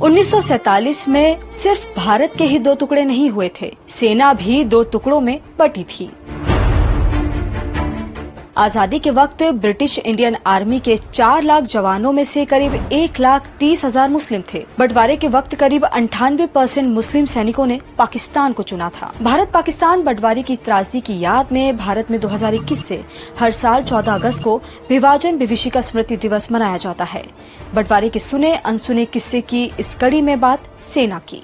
1947 में सिर्फ भारत के ही 2 टुकड़े नहीं हुए थे, सेना भी 2 टुकड़ों में बटी थी। आजादी के वक्त ब्रिटिश इंडियन आर्मी के 4 लाख जवानों में से करीब 1,30,000 मुस्लिम थे। बंटवारे के वक्त करीब 98% मुस्लिम सैनिकों ने पाकिस्तान को चुना था। भारत पाकिस्तान बंटवारे की त्रासदी की याद में भारत में 2021 से हर साल 14 अगस्त को विभाजन विभीषिका स्मृति दिवस मनाया जाता है। बंटवारे के सुने अनसुने किस्से की इस कड़ी में बात सेना की।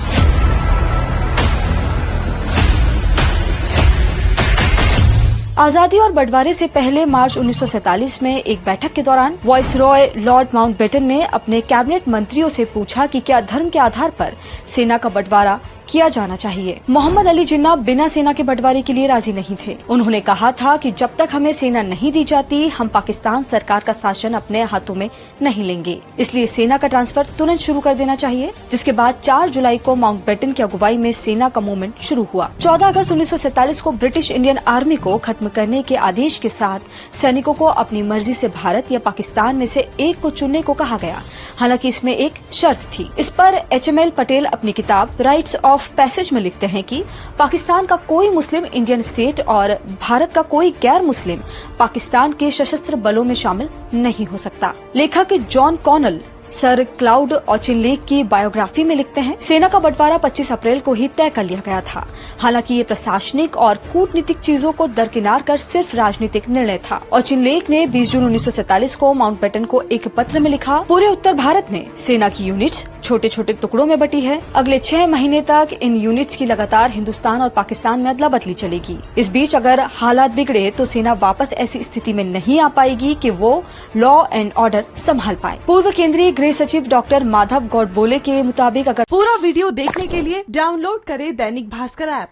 आजादी और बंटवारे से पहले मार्च 1947 में एक बैठक के दौरान वाइसरॉय लॉर्ड माउंटबेटन ने अपने कैबिनेट मंत्रियों से पूछा कि क्या धर्म के आधार पर सेना का बंटवारा किया जाना चाहिए। मोहम्मद अली जिन्ना बिना सेना के बंटवारे के लिए राजी नहीं थे। उन्होंने कहा था कि जब तक हमें सेना नहीं दी जाती, हम पाकिस्तान सरकार का शासन अपने हाथों में नहीं लेंगे। इसलिए सेना का ट्रांसफर तुरंत शुरू कर देना चाहिए। जिसके बाद 4 जुलाई को माउंटबेटन की अगुवाई में सेना का मूवमेंट शुरू हुआ। 14 अगस्त 1947 को ब्रिटिश इंडियन आर्मी को खत्म करने के आदेश के साथ सैनिकों को अपनी मर्जी से भारत या पाकिस्तान में से एक को चुनने को कहा गया। हालांकि इसमें एक शर्त थी। इस पर HML पटेल अपनी किताब राइट्स ऑफ पैसेज में लिखते हैं कि पाकिस्तान का कोई मुस्लिम इंडियन स्टेट और भारत का कोई गैर मुस्लिम पाकिस्तान के सशस्त्र बलों में शामिल नहीं हो सकता। लेखक John Connell sir cloud Auchinleck की बायोग्राफी में लिखते हैं, सेना का बंटवारा 25 अप्रैल को ही तय कर लिया गया था। हालांकि ये प्रशासनिक और कूटनीतिक चीजों को दरकिनार कर सिर्फ राजनीतिक निर्णय था। ऑचिनलेक ने 20 जून 1947 को माउंटबेटन को एक पत्र में लिखा, पूरे उत्तर भारत में सेना की यूनिट्स छोटे छोटे टुकड़ों में बटी है। अगले 6 महीने तक इन यूनिट्स की लगातार हिंदुस्तान और पाकिस्तान में अदला बदली चलेगी। इस बीच अगर हालात बिगड़े तो सेना वापस ऐसी स्थिति में नहीं आ पाएगी कि वो लॉ एंड ऑर्डर संभाल पाए। पूर्व केंद्रीय गृह सचिव डॉक्टर माधव गौडबोले के मुताबिक अगर पूरा वीडियो देखने के लिए डाउनलोड करें दैनिक भास्कर ऐप।